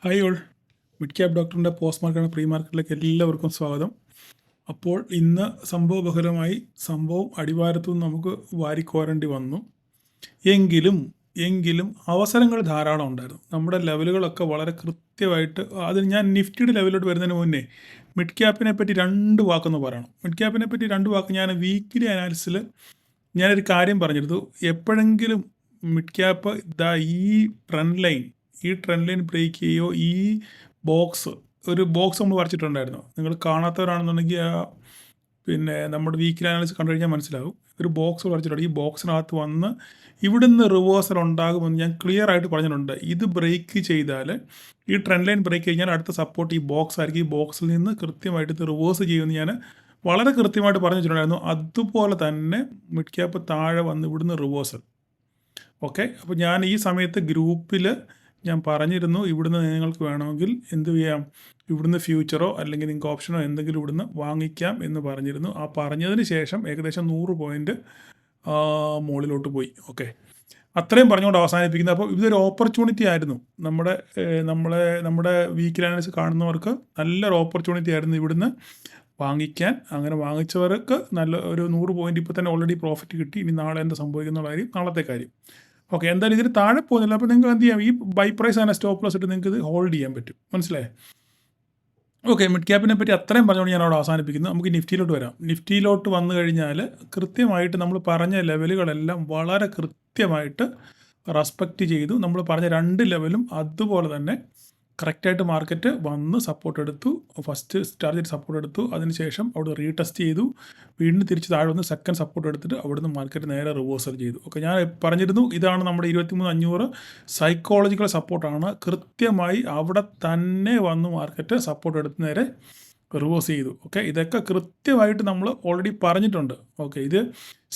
Hi all, mid cap ഡോക്ടറിൻ്റെ post market pre മാർക്കറ്റിലേക്ക് എല്ലാവർക്കും സ്വാഗതം. അപ്പോൾ ഇന്ന് സംഭവബഹുലമായി സംഭവം അടിവാരത്തു നിന്ന് നമുക്ക് വാരിക്കോരേണ്ടി വന്നു. എങ്കിലും അവസരങ്ങൾ ധാരാളം ഉണ്ടായിരുന്നു. നമ്മുടെ ലെവലുകളൊക്കെ വളരെ കൃത്യമായിട്ട് അതിന് ഞാൻ നിഫ്റ്റിയുടെ ലെവലിലോട്ട് വരുന്നതിന് മുന്നേ മിഡ് ക്യാപ്പിനെ പറ്റി രണ്ട് വാക്കൊന്ന് പറയണം. മിഡ് ക്യാപ്പിനെ പറ്റി രണ്ട് വാക്ക് ഞാൻ വീക്കിലി അനാലിസിൽ ഞാനൊരു കാര്യം പറഞ്ഞിരുന്നു. എപ്പോഴെങ്കിലും മിഡ് ക്യാപ്പ് ഈ ട്രെൻഡ് ലൈൻ ബ്രേക്ക് ചെയ്യുകയോ ഈ ഒരു ബോക്സ് നമ്മൾ വരച്ചിട്ടുണ്ടായിരുന്നു. നിങ്ങൾ കാണാത്തവരാണെന്നുണ്ടെങ്കിൽ പിന്നെ നമ്മുടെ വീക്കിലി അനാലിസിസ് കണ്ടു കഴിഞ്ഞാൽ മനസ്സിലാകും. ഒരു ബോക്സ് വരച്ചിട്ടുണ്ട്. ഈ ബോക്സിനകത്ത് വന്ന് ഇവിടുന്ന് റിവേഴ്സൽ ഉണ്ടാകുമെന്ന് ഞാൻ ക്ലിയർ ആയിട്ട് പറഞ്ഞിട്ടുണ്ട്. ഇത് ബ്രേക്ക് ചെയ്താൽ ഈ ട്രെൻഡ് ലൈൻ ബ്രേക്ക് കഴിഞ്ഞാൽ അടുത്ത സപ്പോർട്ട് ഈ ബോക്സ് ആയിരിക്കും. ഈ ബോക്സിൽ നിന്ന് കൃത്യമായിട്ട് ഇത് റിവേഴ്സ് ചെയ്യുമെന്ന് ഞാൻ വളരെ കൃത്യമായിട്ട് പറഞ്ഞു വെച്ചിട്ടുണ്ടായിരുന്നു. അതുപോലെ തന്നെ മിഡ് ക്യാപ്പ് താഴെ വന്ന് ഇവിടുന്ന് റിവേഴ്സൽ. ഓക്കെ, അപ്പോൾ ഞാൻ ഈ സമയത്ത് ഗ്രൂപ്പിൽ ഞാൻ പറഞ്ഞിരുന്നു, ഇവിടുന്ന് നിങ്ങൾക്ക് വേണമെങ്കിൽ എന്ത് ചെയ്യാം, ഇവിടുന്ന് ഫ്യൂച്ചറോ അല്ലെങ്കിൽ നിങ്ങൾക്ക് ഓപ്ഷനോ എന്തെങ്കിലും ഇവിടുന്ന് വാങ്ങിക്കാം എന്ന് പറഞ്ഞിരുന്നു. ആ പറഞ്ഞതിന് ശേഷം ഏകദേശം 100 പോയിൻ്റ് മുകളിലോട്ട് പോയി. ഓക്കെ, അത്രയും പറഞ്ഞുകൊണ്ട് അവസാനിപ്പിക്കുന്നത്. അപ്പോൾ ഇതൊരു ഓപ്പർച്യൂണിറ്റി ആയിരുന്നു. നമ്മുടെ വീക്കിലി അനാലിസിസ് കാണുന്നവർക്ക് നല്ലൊരു ഓപ്പർച്യൂണിറ്റി ആയിരുന്നു ഇവിടുന്ന് വാങ്ങിക്കാൻ. അങ്ങനെ വാങ്ങിച്ചവർക്ക് നല്ല ഒരു 100 പോയിൻ്റ് ഇപ്പോൾ തന്നെ ഓൾറെഡി പ്രോഫിറ്റ് കിട്ടി. ഇനി നാളെ എന്താ സംഭവിക്കുന്ന കാര്യം നാളത്തെ കാര്യം. ഓക്കെ, എന്തായാലും ഇതിന് താഴെ പോകുന്നില്ല. അപ്പോൾ നിങ്ങൾക്ക് എന്ത് ചെയ്യാം, ഈ ബൈ പ്രൈസ് ആണ് സ്റ്റോപ്പ് ലോസ് ഇട്ട് നിങ്ങൾക്ക് ഇത് ഹോൾഡ് ചെയ്യാൻ പറ്റും. മനസ്സിലായേ? ഓക്കെ, മിഡ് ക്യാപ്പിനെ പറ്റി അത്രയും പറഞ്ഞുകൊണ്ട് ഞാൻ അവിടെ അവസാനിപ്പിക്കുന്നു. നമുക്ക് നിഫ്റ്റിയിലോട്ട് വരാം. നിഫ്റ്റിയിലോട്ട് വന്നു കഴിഞ്ഞാൽ കൃത്യമായിട്ട് നമ്മൾ പറഞ്ഞ ലെവലുകളെല്ലാം വളരെ കൃത്യമായിട്ട് റെസ്പെക്റ്റ് ചെയ്തു. നമ്മൾ പറഞ്ഞ രണ്ട് ലെവലും അതുപോലെ തന്നെ കറക്റ്റായിട്ട് മാർക്കറ്റ് വന്ന് സപ്പോർട്ട് എടുത്തു. ഫസ്റ്റ് ടാർഗറ്റ് സപ്പോർട്ട് എടുത്തു, അതിനുശേഷം അവിടെ റീടെസ്റ്റ് ചെയ്തു, വീണ്ടും തിരിച്ച് താഴെ വന്ന് സെക്കൻഡ് സപ്പോർട്ട് എടുത്തിട്ട് അവിടുന്ന് മാർക്കറ്റ് നേരെ റിവേഴ്സൽ ചെയ്തു. ഓക്കെ, ഞാൻ പറഞ്ഞിരുന്നു ഇതാണ് നമ്മുടെ 23,500 സൈക്കോളജിക്കൽ സപ്പോർട്ടാണ്. കൃത്യമായി അവിടെ തന്നെ വന്ന് മാർക്കറ്റ് സപ്പോർട്ട് എടുത്ത് നേരെ റിവേഴ്സ് ചെയ്തു. ഓക്കെ, ഇതൊക്കെ കൃത്യമായിട്ട് നമ്മൾ ഓൾറെഡി പറഞ്ഞിട്ടുണ്ട്. ഓക്കെ, ഇത്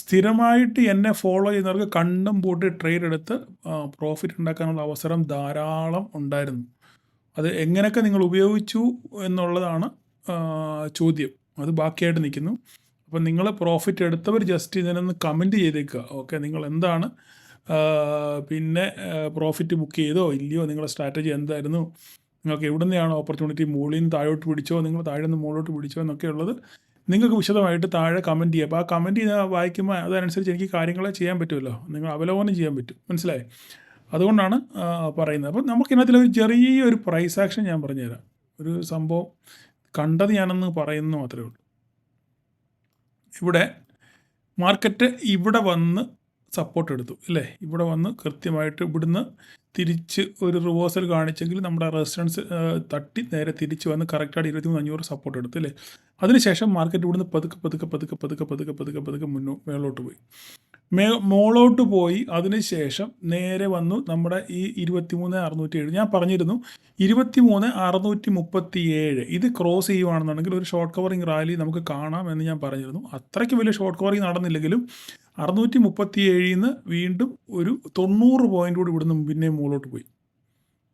സ്ഥിരമായിട്ട് എന്നെ ഫോളോ ചെയ്യുന്നവർക്ക് കണ്ടും പൂട്ടി ട്രേഡ് എടുത്ത് പ്രോഫിറ്റ് ഉണ്ടാക്കാനുള്ള അവസരം ധാരാളം ഉണ്ടായിരുന്നു. അത് എങ്ങനെയൊക്കെ നിങ്ങൾ ഉപയോഗിച്ചു എന്നുള്ളതാണ് ചോദ്യം. അത് ബാക്കിയായിട്ട് നിൽക്കുന്നു. അപ്പം നിങ്ങൾ പ്രോഫിറ്റ് എടുത്തവർ ജസ്റ്റ് ഇതിനൊന്ന് കമൻറ്റ് ചെയ്തേക്കുക. ഓക്കെ, നിങ്ങൾ എന്താണ് പിന്നെ പ്രോഫിറ്റ് ബുക്ക് ചെയ്തോ ഇല്ലയോ, നിങ്ങളുടെ സ്ട്രാറ്റജി എന്തായിരുന്നു, നിങ്ങൾക്ക് എവിടെ നിന്നാണ് ഓപ്പർച്യൂണിറ്റി, മുകളിൽ നിന്ന് താഴോട്ട് പിടിച്ചോ, നിങ്ങൾ താഴെ നിന്ന് മുകളിലോട്ട് പിടിച്ചോ എന്നൊക്കെ ഉള്ളത് നിങ്ങൾക്ക് വിശദമായിട്ട് താഴെ കമൻറ്റ് ചെയ്യുക. അപ്പോൾ ആ കമൻറ്റ് ചെയ്ത് വായിക്കുമ്പോൾ അതനുസരിച്ച് എനിക്ക് കാര്യങ്ങളെ ചെയ്യാൻ പറ്റുമല്ലോ, നിങ്ങൾ അവലോകനം ചെയ്യാൻ പറ്റും. മനസ്സിലായി? അതുകൊണ്ടാണ് പറയുന്നത്. അപ്പം നമുക്കിതിനകത്തൊരു ചെറിയൊരു പ്രൈസ് ആക്ഷൻ ഞാൻ പറഞ്ഞുതരാം. ഒരു സംഭവം കണ്ടത് ഞാനൊന്ന് പറയുന്നു മാത്രമേ ഉള്ളൂ. ഇവിടെ മാർക്കറ്റ് ഇവിടെ വന്ന് സപ്പോർട്ട് എടുത്തു അല്ലേ, ഇവിടെ വന്ന് കൃത്യമായിട്ട് ഇവിടുന്ന് തിരിച്ച് ഒരു റിവേഴ്സൽ കാണിച്ചെങ്കിൽ നമ്മുടെ റെസിസ്റ്റൻസ് തട്ടി നേരെ തിരിച്ച് വന്ന് കറക്റ്റായിട്ട് 23,500 സപ്പോർട്ട് എടുത്തു അല്ലേ. അതിനുശേഷം മാർക്കറ്റ് ഇവിടുന്ന് പതുക്കെ മേളോട്ട് പോയി. മോളോട്ട് പോയി. അതിനുശേഷം നേരെ വന്നു നമ്മുടെ ഈ 23,607. ഞാൻ പറഞ്ഞിരുന്നു 23,637 ഇത് ക്രോസ് ചെയ്യുവാണെന്നുണ്ടെങ്കിൽ ഒരു ഷോർട്ട് കവറിങ് റാലി നമുക്ക് കാണാം എന്ന് ഞാൻ പറഞ്ഞിരുന്നു. അത്രയ്ക്ക് വലിയ ഷോർട്ട് കവറിങ് നടന്നില്ലെങ്കിലും 637 നിന്ന് വീണ്ടും ഒരു 90 പോയിൻ്റ് കൂടി ഇവിടുന്ന് പിന്നെ മുകളിലോട്ട് പോയി.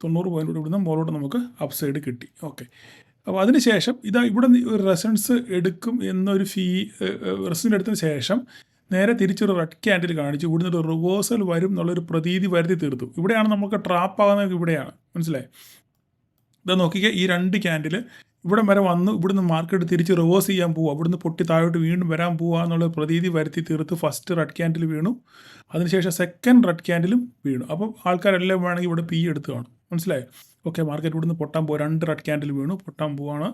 90 പോയിൻ്റ് കൂടി ഇവിടുന്ന് മുകളിലോട്ട് നമുക്ക് അപ്സൈഡ് കിട്ടി. ഓക്കെ, അപ്പോൾ അതിനുശേഷം ഇവിടെ ഒരു റെസൻസ് എടുക്കും എന്നൊരു റെസൻസ് എടുത്തതിന് ശേഷം നേരെ തിരിച്ചൊരു റെഡ് ക്യാൻഡിൽ കാണിച്ചു. ഇവിടുന്ന് ഒരു റിവേഴ്സൽ വരും എന്നുള്ളൊരു പ്രതീതി വരുത്തി തീർത്തു. ഇവിടെയാണ് നമുക്ക് ട്രാപ്പ് ആകുന്നത്. ഇവിടെയാണ്. മനസ്സിലായി? ഇത് നോക്കിക്കുക, ഈ രണ്ട് ക്യാൻഡിൽ ഇവിടെ വരെ വന്നു, ഇവിടുന്ന് മാർക്കറ്റ് തിരിച്ച് റിവേഴ്സ് ചെയ്യാൻ പോവുക, ഇവിടുന്ന് പൊട്ടി താഴോട്ട് വീണ്ടും വരാൻ പോവുക എന്നുള്ള പ്രതീതി വരുത്തി തീർത്ത് ഫസ്റ്റ് റെഡ് ക്യാൻഡിൽ വീണു. അതിനുശേഷം സെക്കൻഡ് റെഡ് ക്യാൻഡിലും വീണു. അപ്പം ആൾക്കാരെല്ലാം വേണമെങ്കിൽ ഇവിടെ പി എടുത്ത് കാണും. മനസ്സിലായി? ഓക്കെ, മാർക്കറ്റ് ഇവിടുന്ന് പൊട്ടാൻ പോകും, 2 റെഡ് ക്യാൻഡിൽ വീണു, പൊട്ടാൻ പോവാണ്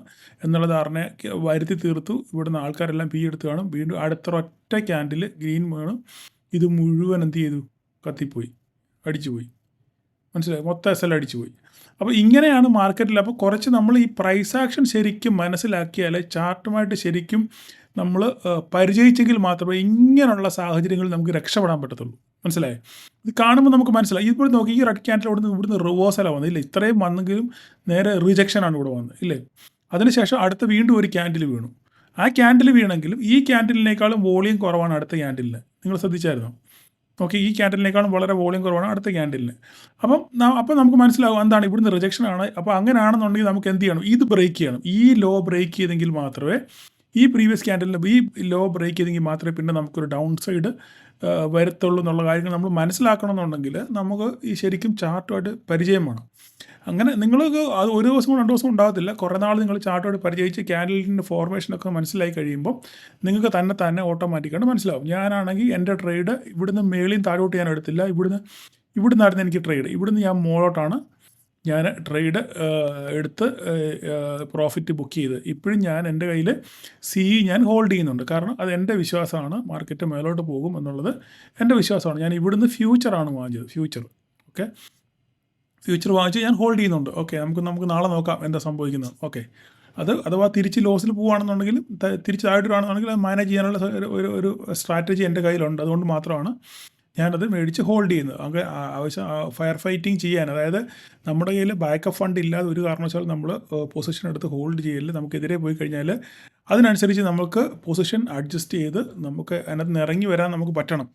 എന്നുള്ള ധാരണ വരുത്തി തീർത്തു. ഇവിടുന്ന് ആൾക്കാരെല്ലാം പി എടുത്ത് കാണും. വീണ്ടും അടുത്ത ഒറ്റ ക്യാൻഡിൽ ഗ്രീൻ വീണു. ഇത് മുഴുവൻ എന്ത് ചെയ്തു? കത്തിപ്പോയി, അടിച്ചുപോയി. മനസ്സിലായി? മൊത്തം SL അടിച്ചുപോയി. അപ്പോൾ ഇങ്ങനെയാണ് മാർക്കറ്റിൽ. അപ്പോൾ കുറച്ച് നമ്മൾ ഈ പ്രൈസ് ആക്ഷൻ ശരിക്കും മനസ്സിലാക്കിയാൽ, ചാർട്ടുമായിട്ട് ശരിക്കും നമ്മൾ പരിചയിച്ചെങ്കിൽ മാത്രമേ ഇങ്ങനെയുള്ള സാഹചര്യങ്ങളിൽ നമുക്ക് രക്ഷപ്പെടാൻ പറ്റത്തുള്ളൂ. മനസ്സിലായി? ഇത് കാണുമ്പോൾ നമുക്ക് മനസ്സിലായി. ഇപ്പോൾ നോക്കി, ഈ റെഡ് ക്യാൻഡിൽ ഇവിടുന്ന് റിവേഴ്സലാണ് വന്നത് ഇല്ലേ. ഇത്രയും വന്നെങ്കിലും നേരെ റിജക്ഷനാണ് ഇവിടെ വന്നത് ഇല്ലേ. അതിനുശേഷം അടുത്ത വീണ്ടും ഒരു ക്യാൻഡിൽ വീണു. ആ ക്യാൻഡിൽ വീണെങ്കിലും ഈ ക്യാൻഡിലിനേക്കാളും വോളിയം കുറവാണ് അടുത്ത ക്യാൻഡിലിന്. നിങ്ങൾ ശ്രദ്ധിച്ചായിരുന്നോ? ഓക്കെ, ഈ ക്യാൻഡിലിനേക്കാളും വളരെ വോളിയം കുറവാണ് അടുത്ത ക്യാൻഡിലിന്. അപ്പം നമുക്ക് മനസ്സിലാവും എന്താണ് ഇവിടുന്ന് റിജക്ഷനാണ്. അപ്പോൾ അങ്ങനെയാണെന്നുണ്ടെങ്കിൽ നമുക്ക് എന്ത് ചെയ്യണം, ഇത് ബ്രേക്ക് ചെയ്യണം. ഈ ലോ ബ്രേക്ക് ചെയ്തെങ്കിൽ മാത്രമേ ഈ പ്രീവിയസ് ക്യാൻഡലിൽ ഈ ലോ ബ്രേക്ക് ചെയ്തെങ്കിൽ മാത്രമേ പിന്നെ നമുക്കൊരു ഡൗൺ സൈഡ് വരത്തുള്ളൂ എന്നുള്ള കാര്യങ്ങൾ നമ്മൾ മനസ്സിലാക്കണമെന്നുണ്ടെങ്കിൽ നമുക്ക് ഈ ശരിക്കും ചാർട്ടുമായിട്ട് പരിചയം വേണം. അങ്ങനെ നിങ്ങൾക്ക് അത് ഒരു ദിവസമോ 2 ദിവസമോ ഉണ്ടാകത്തില്ല. കുറേ നാൾ നിങ്ങൾ ചാർട്ടുമായിട്ട് പരിചയിച്ച് ക്യാൻഡലിൻ്റെ ഫോർമേഷനൊക്കെ മനസ്സിലായി കഴിയുമ്പോൾ നിങ്ങൾക്ക് തന്നെ ഓട്ടോമാറ്റിക്കായിട്ട് മനസ്സിലാവും. ഞാനാണെങ്കിൽ എൻ്റെ ട്രേഡ് ഇവിടുന്ന് മേളിയും താഴോട്ട് ഞാൻ എടുത്തില്ല. ഇവിടുന്നായിരുന്നു എനിക്ക് ട്രേഡ്. ഇവിടുന്ന് ഞാൻ മുകളിലോട്ടാണ് ഞാൻ ട്രേഡ് എടുത്ത് പ്രോഫിറ്റ് ബുക്ക് ചെയ്ത്. ഇപ്പോഴും ഞാൻ എൻ്റെ കയ്യിൽ ഞാൻ ഹോൾഡ് ചെയ്യുന്നുണ്ട്. കാരണം അത് എൻ്റെ വിശ്വാസമാണ് മാർക്കറ്റ് മേലോട്ട് പോകും എന്നുള്ളത് എൻ്റെ വിശ്വാസമാണ്. ഞാൻ ഇവിടുന്ന് ഫ്യൂച്ചറാണ് വാങ്ങിച്ചത്. ഫ്യൂച്ചർ വാങ്ങിച്ച് ഞാൻ ഹോൾഡ് ചെയ്യുന്നുണ്ട്. ഓക്കെ, നമുക്ക് നാളെ നോക്കാം എന്താ സംഭവിക്കുന്നത്. ഓക്കെ, അത് അഥവാ തിരിച്ച് ലോസിൽ പോവുകയാണെന്നുണ്ടെങ്കിലും തിരിച്ച് താഴോട്ടാണെന്നുണ്ടെങ്കിൽ അത് മാനേജ് ചെയ്യാനുള്ള ഒരു സ്ട്രാറ്റജി എൻ്റെ കയ്യിലുണ്ട്. അതുകൊണ്ട് മാത്രമാണ് ഞാനത് മേടിച്ച് ഹോൾഡ് ചെയ്യുന്നത്. അങ്ങനെ ആവശ്യം ഫയർ ഫൈറ്റിംഗ് ചെയ്യാൻ, അതായത് നമ്മുടെ കയ്യിൽ ബാക്കപ്പ് ഫണ്ട് ഇല്ലാതെ ഒരു കാരണവശാലും നമ്മൾ പൊസിഷൻ എടുത്ത് ഹോൾഡ് ചെയ്യല്. നമുക്കെതിരെ പോയി കഴിഞ്ഞാൽ അതിനനുസരിച്ച് നമുക്ക് പൊസിഷൻ അഡ്ജസ്റ്റ് ചെയ്ത് നമുക്ക് അതിനകത്ത് നിന്ന് ഇറങ്ങി വരാൻ നമുക്ക് പറ്റണം.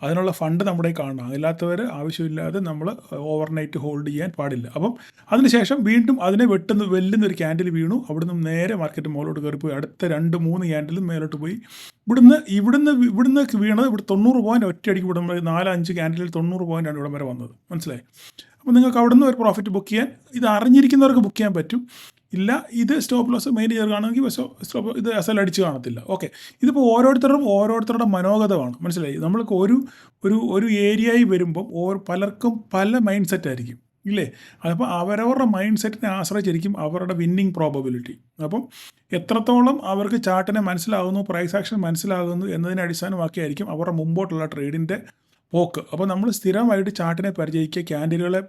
അതിനുള്ള ഫണ്ട് നമ്മുടെ കാണണം. അല്ലാത്തവർ ആവശ്യമില്ലാതെ നമ്മൾ ഓവർനൈറ്റ് ഹോൾഡ് ചെയ്യാൻ പാടില്ല. അപ്പം അതിനുശേഷം വീണ്ടും അതിനെ വെല്ലുന്നൊരു ക്യാൻഡിൽ വീണു. അവിടുന്ന് നേരെ മാർക്കറ്റ് മുകളിലോട്ട് കയറിപ്പോയി. അടുത്ത 2-3 ക്യാൻഡിലും മേലോട്ട് പോയി. ഇവിടുന്ന് വീണത് ഇവിടെ 90 പോയിൻ്റ് ഒറ്റയടിക്ക് വിടുമ്പോൾ 4-5 ക്യാൻഡിലിൽ 90 പോയിൻ്റാണ് ഇവിടം വരെ വന്നത്. മനസ്സിലായി? അപ്പോൾ നിങ്ങൾക്ക് അവിടുന്ന് ഒരു പ്രോഫിറ്റ് ബുക്ക് ചെയ്യാൻ, ഇത് അറിഞ്ഞിരിക്കുന്നവർക്ക് ബുക്ക് ചെയ്യാൻ പറ്റും. ഇല്ല, ഇത് സ്റ്റോപ്പ് ലോസ് മെയിൻ ചെയ്യുകയാണെങ്കിൽ ഇത് SL അടിച്ച് കാണത്തില്ല. ഓക്കെ, ഇതിപ്പോൾ ഓരോരുത്തരുടെ മനോഗതമാണ്. മനസ്സിലായി? നമ്മൾക്ക് ഒരു ഏരിയയിൽ വരുമ്പം പലർക്കും പല മൈൻഡ് സെറ്റ് ആയിരിക്കും, ഇല്ലേ? അപ്പോൾ അവരവരുടെ മൈൻഡ് സെറ്റിനെ ആശ്രയിച്ചിരിക്കും അവരുടെ വിന്നിങ് പ്രോബബിലിറ്റി. അപ്പം എത്രത്തോളം അവർക്ക് ചാർട്ടിനെ മനസ്സിലാകുന്നു, പ്രൈസ് ആക്ഷൻ മനസ്സിലാകുന്നു എന്നതിനെ അടിസ്ഥാനമാക്കിയായിരിക്കും അവരുടെ മുമ്പോട്ടുള്ള ട്രേഡിൻ്റെ പോക്ക്. അപ്പോൾ നമ്മൾ സ്ഥിരമായിട്ട് ചാർട്ടിനെ പരിചയിക്കുക, ക്യാൻഡിലുകളെ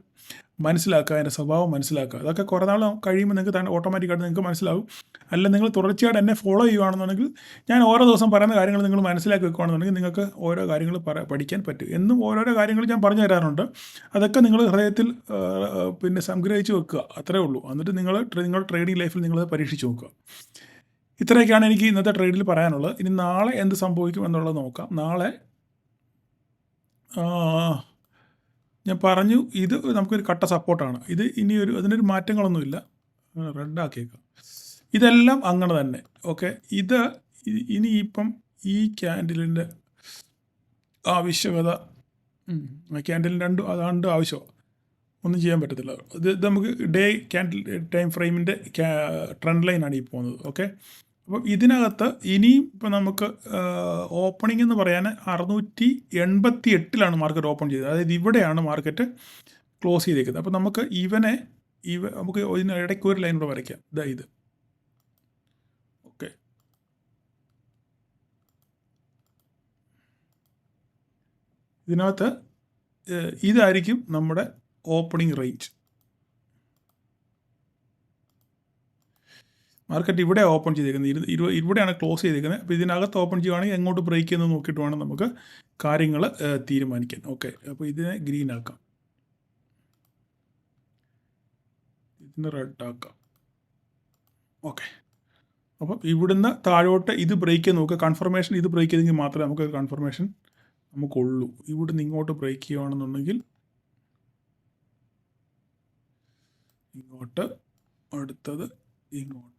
മനസ്സിലാക്കുക, അതിൻ്റെ സ്വഭാവം മനസ്സിലാക്കുക. അതൊക്കെ കുറേ നാൾ കഴിയുമ്പോൾ നിങ്ങൾക്ക് ഓട്ടോമാറ്റിക്കായിട്ട് നിങ്ങൾക്ക് മനസ്സിലാവും. അല്ല, നിങ്ങൾ തുടർച്ചയായിട്ട് എന്നെ ഫോളോ ചെയ്യുകയാണെന്നുണ്ടെങ്കിൽ ഞാൻ ഓരോ ദിവസം പറയുന്ന കാര്യങ്ങൾ നിങ്ങൾ മനസ്സിലാക്കി വെക്കുകയാണെന്നുണ്ടെങ്കിൽ നിങ്ങൾക്ക് ഓരോ കാര്യങ്ങൾ പഠിക്കാൻ പറ്റും. എന്നും ഓരോരോ കാര്യങ്ങൾ ഞാൻ പറഞ്ഞു തരാറുണ്ട്. അതൊക്കെ നിങ്ങൾ ഹൃദയത്തിൽ പിന്നെ സംഗ്രഹിച്ച് വെക്കുക, അത്രേ ഉള്ളൂ. എന്നിട്ട് നിങ്ങളുടെ ട്രേഡിംഗ് ലൈഫിൽ നിങ്ങളത് പരീക്ഷിച്ച് നോക്കുക. ഇത്രയൊക്കെയാണ് എനിക്ക് ഇന്നത്തെ ട്രേഡിൽ പറയാനുള്ളത്. ഇനി നാളെ എന്ത് സംഭവിക്കും എന്നുള്ളത് നോക്കാം. നാളെ ഞാൻ പറഞ്ഞു, ഇത് നമുക്കൊരു കട്ട സപ്പോർട്ടാണ്. ഇത് അതിനൊരു മാറ്റങ്ങളൊന്നുമില്ല. റെഡാക്കിയേക്കാം. ഇതെല്ലാം അങ്ങനെ തന്നെ. ഓക്കെ, ഇനിയിപ്പം ഈ ക്യാൻഡിലിൻ്റെ ആവശ്യകത, ക്യാൻഡിലിന് അതാണ്ട് ആവശ്യമാണ്, ഒന്നും ചെയ്യാൻ പറ്റത്തില്ല. ഇത് നമുക്ക് ക്യാൻഡിൽ ടൈം ഫ്രെയിമിൻ്റെ ട്രെൻഡ് ലൈനാണ് ഈ പോകുന്നത്. ഓക്കെ, അപ്പം ഇതിനകത്ത് ഇനിയും ഇപ്പം നമുക്ക് ഓപ്പണിംഗ് എന്ന് പറയാൻ 688 മാർക്കറ്റ് ഓപ്പൺ ചെയ്തത്. അതായത് ഇവിടെയാണ് മാർക്കറ്റ് ക്ലോസ് ചെയ്തേക്കുന്നത്. അപ്പം നമുക്ക് നമുക്ക് ഇടയ്ക്ക് ഒരു ലൈൻ കൂടെ വരയ്ക്കാം. ഇത് ഓക്കെ, ഇതിനകത്ത് ഇതായിരിക്കും നമ്മുടെ ഓപ്പണിംഗ് റേഞ്ച്. മാർക്കറ്റ് ഇവിടെ ഓപ്പൺ ചെയ്തേക്കുന്നത്, ഇവിടെയാണ് ക്ലോസ് ചെയ്തേക്കുന്നത്. അപ്പോൾ ഇതിനകത്ത് ഓപ്പൺ ചെയ്യുകയാണെങ്കിൽ എങ്ങോട്ട് ബ്രേക്ക് ചെയ്യുന്നത് നോക്കിയിട്ട് വേണം നമുക്ക് കാര്യങ്ങൾ തീരുമാനിക്കാൻ. ഓക്കെ, അപ്പോൾ ഇതിനെ ഗ്രീൻ ആക്കാം, ഇതിന് റെഡ് ആക്കാം. ഓക്കെ, അപ്പം ഇവിടുന്ന് താഴോട്ട് ഇത് ബ്രേക്ക് ചെയ്ത് നോക്കുക. കൺഫർമേഷൻ ഇത് ബ്രേക്ക് ചെയ്തെങ്കിൽ മാത്രമേ നമുക്ക് കൺഫർമേഷൻ നമുക്കുള്ളൂ. ഇവിടുന്ന് ഇങ്ങോട്ട് ബ്രേക്ക് ചെയ്യുകയാണെന്നുണ്ടെങ്കിൽ ഇങ്ങോട്ട്, അടുത്തത് ഇങ്ങോട്ട്,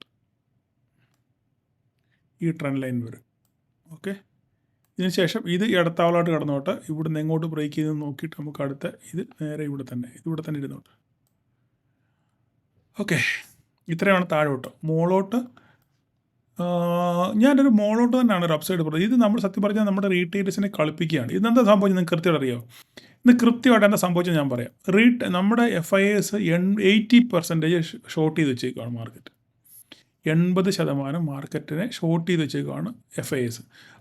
ഈ ട്രെൻഡ് ലൈൻ വരും. ഓക്കെ, ഇതിന് ശേഷം ഇത് ഇടത്താവളമായിട്ട് കടന്നോട്ട്. ഇവിടുന്ന് എങ്ങോട്ട് ബ്രേക്ക് ചെയ്ത് നോക്കിയിട്ട് നമുക്ക് അടുത്ത ഇത് നേരെ ഇവിടെ തന്നെ ഇരുന്നോട്ട്. ഓക്കെ, ഇത്രയാണ് താഴോട്ട്. മോളോട്ട് ഞാനൊരു മോളോട്ട് തന്നെയാണ് ഒരു അപ്സൈഡ് പറഞ്ഞത്. ഇത് നമ്മൾ സത്യം പറഞ്ഞാൽ നമ്മുടെ റീറ്റെയിലേഴ്സിനെ കളിപ്പിക്കുകയാണ്. ഇതെന്താ സംഭവിച്ചത് നിങ്ങൾക്ക് കൃത്യമായിട്ട് അറിയാമോ? ഇന്ന് കൃത്യമായിട്ട് എന്താ സംഭവിച്ചത് ഞാൻ പറയാം. നമ്മുടെ FIAs 80% ഷോർട്ട് ചെയ്ത് വെച്ചേക്കാണ് മാർക്കറ്റ്. 80% മാർക്കറ്റിനെ ഷോർട്ട് ചെയ്ത് വെച്ചേക്കാണ് FIAs.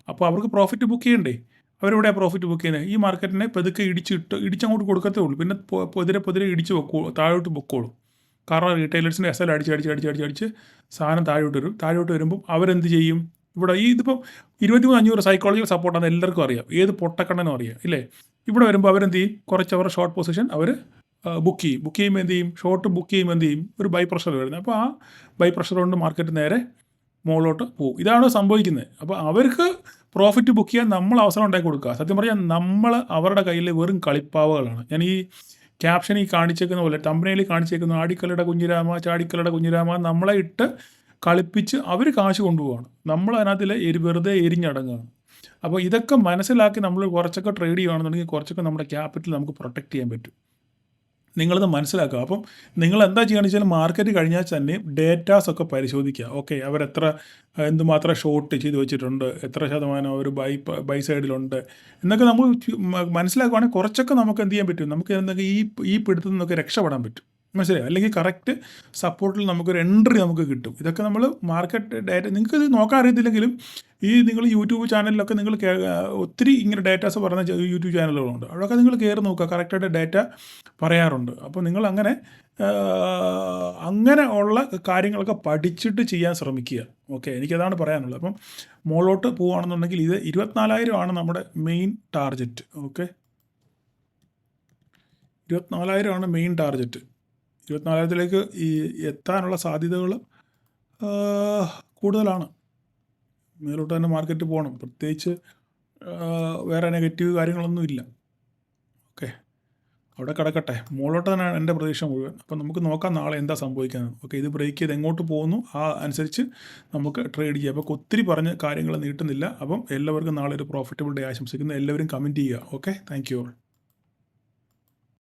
അപ്പോൾ അവർക്ക് പ്രോഫിറ്റ് ബുക്ക് ചെയ്യണ്ടേ? അവരെവിടെ പ്രോഫിറ്റ് ബുക്ക് ചെയ്യുന്നത്? ഈ മാർക്കറ്റിനെ പതുക്കെ ഇടിച്ചങ്ങോട്ട് കൊടുക്കത്തേ ഉള്ളൂ. പിന്നെ പൊതിരെ ഇടിച്ച് താഴോട്ട് പൊക്കോളും. കാരണം റീറ്റെയിലേഴ്സിൻ്റെ SL അടിച്ച് സാധനം താഴോട്ട് വരുമ്പോൾ അവരെന്ത് ചെയ്യും? ഇവിടെ ഇതിപ്പോൾ 23,500 സൈക്കോളജിക്കൽ സപ്പോർട്ടാണെന്ന് എല്ലാവർക്കും അറിയാം, ഏത് പൊട്ടക്കണ്ണനും അറിയാം, ഇല്ലേ? ഇവിടെ വരുമ്പോൾ അവരെന്ത് ചെയ്യും? കുറച്ച് അവരുടെ ഷോർട്ട് പൊസിഷൻ അവർ ബുക്ക് ചെയ്യുമ്പോൾ എന്ത് ചെയ്യും? ഷോർട്ട് ബുക്ക് ചെയ്യുമ്പോൾ എന്ത് ചെയ്യും? ഒരു ബൈ പ്രഷർ വരുന്നത്. അപ്പോൾ ആ ബൈ പ്രഷർ കൊണ്ട് മാർക്കറ്റ് നേരെ മുകളിലോട്ട് പോകും. ഇതാണ് സംഭവിക്കുന്നത്. അപ്പോൾ അവർക്ക് പ്രോഫിറ്റ് ബുക്ക് ചെയ്യാൻ നമ്മൾ അവസരം ഉണ്ടാക്കി കൊടുക്കുക. സത്യം പറഞ്ഞാൽ നമ്മൾ അവരുടെ കയ്യിൽ വെറും കളിപ്പാവകളാണ്. ഞാൻ ഈ ക്യാപ്ഷനിൽ കാണിച്ചേക്കുന്ന പോലെ, തമ്പനയിൽ കാണിച്ചേക്കുന്ന ആടിക്കലയുടെ കുഞ്ഞിരാമ ചാടിക്കലയുടെ കുഞ്ഞിരാമ നമ്മളെ ഇട്ട് കളിപ്പിച്ച് അവർ കാശ് കൊണ്ടുപോവാണ്. നമ്മളതിനകത്തിൽ വെറുതെ എരിഞ്ഞടങ്ങുകയാണ്. അപ്പോൾ ഇതൊക്കെ മനസ്സിലാക്കി നമ്മൾ കുറച്ചൊക്കെ ട്രേഡ് ചെയ്യുകയാണെന്നുണ്ടെങ്കിൽ കുറച്ചൊക്കെ നമ്മുടെ ക്യാപിറ്റൽ നമുക്ക് പ്രൊട്ടക്റ്റ് ചെയ്യാൻ പറ്റും. നിങ്ങളത് മനസ്സിലാക്കുക. അപ്പം നിങ്ങളെന്താ ചെയ്യുകയെന്ന് വെച്ചാൽ മാർക്കറ്റ് കഴിഞ്ഞാൽ തന്നെ ഡേറ്റാസൊക്കെ പരിശോധിക്കുക. ഓക്കെ, അവരെത്ര എന്തുമാത്രം ഷോർട്ട് ചെയ്ത് വെച്ചിട്ടുണ്ട്, എത്ര ശതമാനം അവർ ബൈ സൈഡിലുണ്ട് എന്നൊക്കെ നമ്മൾ മനസ്സിലാക്കുകയാണെങ്കിൽ കുറച്ചൊക്കെ നമുക്ക് എന്ത് ചെയ്യാൻ പറ്റും, നമുക്ക് എന്തൊക്കെ ഈ പിടുത്തത്തിൽ നിന്നൊക്കെ രക്ഷപ്പെടാൻ പറ്റും. മനസ്സിലായോ? അല്ലെങ്കിൽ കറക്റ്റ് സപ്പോർട്ടിൽ നമുക്കൊരു എൻട്രി നമുക്ക് കിട്ടും. ഇതൊക്കെ നമ്മൾ മാർക്കറ്റ് ഡാറ്റ നിങ്ങൾക്കിത് നോക്കാൻ അറിയത്തില്ലെങ്കിലും നിങ്ങൾ യൂട്യൂബ് ചാനലിലൊക്കെ നിങ്ങൾ ഒത്തിരി ഇങ്ങനെ ഡേറ്റാസ് പറയുന്ന യൂട്യൂബ് ചാനലുകളുണ്ട്. അവിടെയൊക്കെ നിങ്ങൾ കയറി നോക്കുക, കറക്റ്റായിട്ട് ഡേറ്റ പറയാറുണ്ട്. അപ്പോൾ നിങ്ങൾ അങ്ങനെ ഉള്ള കാര്യങ്ങളൊക്കെ പഠിച്ചിട്ട് ചെയ്യാൻ ശ്രമിക്കുക. ഓക്കെ, എനിക്കതാണ് പറയാനുള്ളത്. അപ്പം മുകളിലോട്ട് പോവുകയാണെന്നുണ്ടെങ്കിൽ ഇത് 24,000 ആണ് നമ്മുടെ മെയിൻ ടാർഗറ്റ്. ഓക്കെ, 24,000 ആണ് മെയിൻ ടാർഗറ്റ്. 24,000ത്തിലേക്ക് എത്താനുള്ള സാധ്യതകൾ കൂടുതലാണ്. മേലോട്ട് തന്നെ മാർക്കറ്റ് പോകണം. പ്രത്യേകിച്ച് വേറെ നെഗറ്റീവ് കാര്യങ്ങളൊന്നും ഇല്ല. ഓക്കെ, അവിടെ കിടക്കട്ടെ. മുകളിലോട്ട് തന്നെയാണ് എൻ്റെ പ്രതീക്ഷ മുഴുവൻ. അപ്പം നമുക്ക് നോക്കാം നാളെ എന്താ സംഭവിക്കുന്നത്. ഓക്കെ, ഇത് ബ്രേക്ക് ചെയ്ത് എങ്ങോട്ട് പോകുന്നു ആ അനുസരിച്ച് നമുക്ക് ട്രേഡ് ചെയ്യാം. അപ്പോൾ ഒത്തിരി പറഞ്ഞ് കാര്യങ്ങൾ നീട്ടുന്നില്ല. അപ്പം എല്ലാവർക്കും നാളെ ഒരു പ്രോഫിറ്റബിൾ ഡേ ആശംസിക്കുന്നു. എല്ലാവരും കമൻറ്റ് ചെയ്യുക. Okay, thank you all.